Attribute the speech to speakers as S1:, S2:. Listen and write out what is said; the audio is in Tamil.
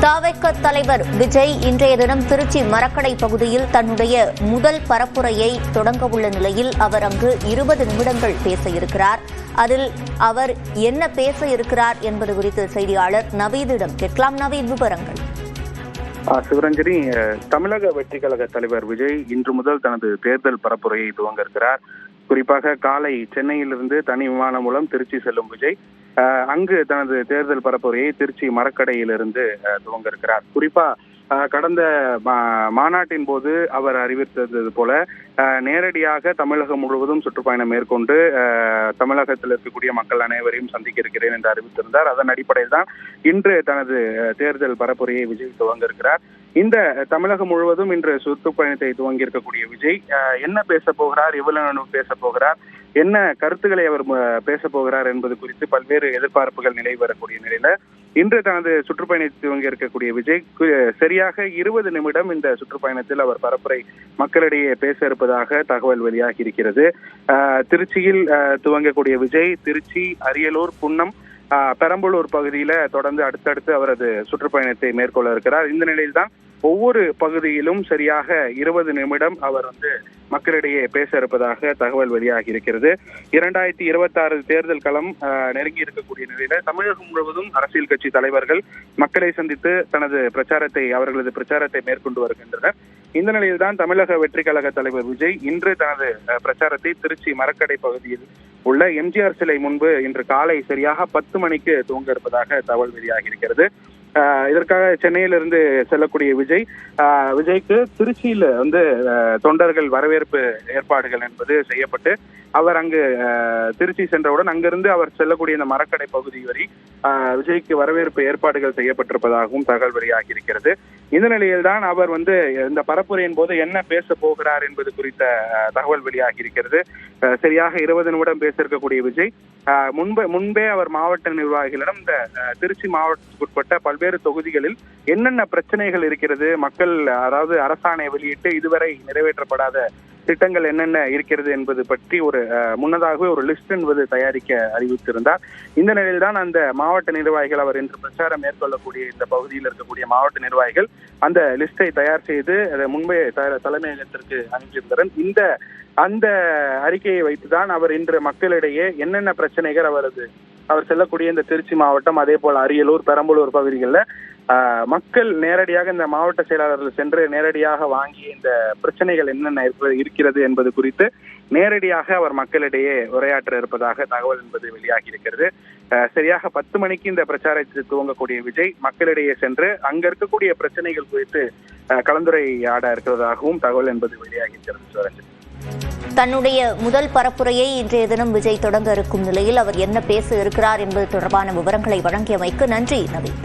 S1: தவிக தலைவர் விஜய் இன்றைய தினம் திருச்சி மரக்கடை பகுதியில் தன்னுடைய முதல் பரப்புரையை தொடங்கவுள்ள நிலையில் அவர் அங்கு 20 நிமிடங்கள் பேச இருக்கிறார். அதில் அவர் என்ன பேச இருக்கிறார் என்பது குறித்து செய்தியாளர் நவீதிடம் கேட்கலாம். நவீத், விவரங்கள்.
S2: சிவரஞ்சனி, தமிழக வெற்றி கழக தலைவர் விஜய் இன்று முதல் தனது தேர்தல் பரப்புரையை துவங்க இருக்கிறார். குறிப்பாக காலை சென்னையிலிருந்து தனி விமானம் மூலம் திருச்சி செல்லும் விஜய் அங்கு தனது தேர்தல் பரப்புரையை திருச்சி மரக்கடையிலிருந்து துவங்க இருக்கிறார். குறிப்பா கடந்த மாநாட்டின் போது அவர் அறிவித்தது போல நேரடியாக தமிழகம் முழுவதும் சுற்றுப்பயணம் மேற்கொண்டு தமிழகத்தில் இருக்கக்கூடிய மக்கள் அனைவரையும் சந்திக்க இருக்கிறேன் என்று அறிவித்திருந்தார். அதன் அடிப்படையில் தான் இன்று தனது தேர்தல் பரப்புரையை விஜய் துவங்க இருக்கிறார். இந்த தமிழகம் முழுவதும் இன்று சுற்றுப்பயணத்தை துவங்கி இருக்கக்கூடிய விஜய் என்ன பேச போகிறார், எவ்வளவு பேச போகிறார், என்ன கருத்துக்களை அவர் பேச போகிறார் என்பது குறித்து பல்வேறு எதிர்பார்ப்புகள் நிலை வரக்கூடிய நிலையில இன்று தனது சுற்றுப்பயணத்தை துவங்கி இருக்கக்கூடிய விஜய் சரியாக 20 நிமிடம் இந்த சுற்றுப்பயணத்தில் அவர் பரப்புரை மக்களிடையே பேச இருப்பதாக தகவல் வெளியாகி இருக்கிறது. திருச்சியில் துவங்கக்கூடிய விஜய் திருச்சி, அரியலூர், குன்னம், பெரம்பலூர் பகுதியில தொடர்ந்து அடுத்தடுத்து அவரது சுற்றுப்பயணத்தை மேற்கொள்ள இருக்கிறார். இந்த நிலையில்தான் ஒவ்வொரு பகுதியிலும் சரியாக 20 நிமிடம் அவர் மக்களிடையே பேச இருப்பதாக தகவல் வெளியாகி இருக்கிறது. 2026 தேர்தல் களம் நெருங்கி இருக்கக்கூடிய நிலையில தமிழகம் முழுவதும் அரசியல் கட்சி தலைவர்கள் மக்களை சந்தித்து அவர்களது பிரச்சாரத்தை மேற்கொண்டு வருகின்றனர். இந்த நிலையில்தான் தமிழக வெற்றி கழக தலைவர் விஜய் இன்று தனது பிரச்சாரத்தை திருச்சி மரக்கடை பகுதியில் உள்ள எம்ஜிஆர் சிலை முன்பு இன்று காலை சரியாக 10 மணிக்கு துவங்க இருப்பதாக தகவல் வெளியாகி இருக்கிறது. இதற்காக சென்னையிலிருந்து செல்லக்கூடிய விஜய்க்கு திருச்சியில் தொண்டர்கள் வரவேற்பு ஏற்பாடுகள் என்பது செய்யப்பட்டு அவர் அங்கு திருச்சி சென்றவுடன் அங்கிருந்து அவர் செல்லக்கூடிய இந்த மரக்கடை பகுதி வரை விஜய்க்கு வரவேற்பு ஏற்பாடுகள் செய்யப்பட்டிருப்பதாகவும் தகவல் வெளியாகி இருக்கிறது. இந்த நிலையில் தான் அவர் இந்த பரப்புரையின் போது என்ன பேச போகிறார் என்பது குறித்த தகவல் வெளியாகி இருக்கிறது. சரியாக 20 நிமிடம் பேச இருக்கக்கூடிய விஜய் முன்பே அவர் மாவட்ட நிர்வாகிகளிடம் இந்த திருச்சி மாவட்டத்துக்குட்பட்ட பல்வேறு தொகுதிகளில் என்னென்ன பிரச்சனைகள் இருக்கிறது, மக்கள் அதாவது அரசாணை வெளியிட்டு இதுவரை நிறைவேற்றப்படாத திட்டங்கள் என்னென்ன இருக்கிறது என்பது பற்றி முன்னதாகவே ஒரு லிஸ்ட் என்பது தயாரிக்க அறிவித்திருந்தார். இந்த நிலையில்தான் அந்த மாவட்ட நிர்வாகிகள் அவர் இன்று பிரச்சாரம் மேற்கொள்ளக்கூடிய இந்த பகுதியில் இருக்கக்கூடிய மாவட்ட நிர்வாகிகள் அந்த லிஸ்டை தயார் செய்து அதை முன்பே தலைமையகத்திற்கு அனுப்பியிருந்தார். அந்த அறிக்கையை வைத்துதான் அவர் இன்று மக்களிடையே என்னென்ன பிரச்சனைகள் அவர் செல்லக்கூடிய இந்த திருச்சி மாவட்டம், அதே போல் அரியலூர், பெரம்பலூர் பகுதிகளில் மக்கள் நேரடியாக இந்த மாவட்ட செயலாளர்கள் சென்று நேரடியாக வாங்கிய இந்த பிரச்சனைகள் என்னென்ன இருக்கிறது என்பது குறித்து நேரடியாக அவர் மக்களிடையே உரையாற்ற இருப்பதாக தகவல் என்பது வெளியாகி இருக்கிறது. சரியாக 10 மணிக்கு இந்த பிரச்சாரத்தை துவங்கக்கூடிய விஜய் மக்களிடையே சென்று அங்க இருக்கக்கூடிய பிரச்சனைகள் குறித்து கலந்துரையாட இருக்கிறதாகவும் தகவல் என்பது வெளியாகி இருக்கிறது.
S1: தன்னுடைய முதல் பரப்புரையை இன்றைய தினம் விஜய் தொடங்க இருக்கும் நிலையில் அவர் என்ன பேச இருக்கிறார் என்பது தொடர்பான விவரங்களை வழங்கியமைக்கு நன்றி நவீன்.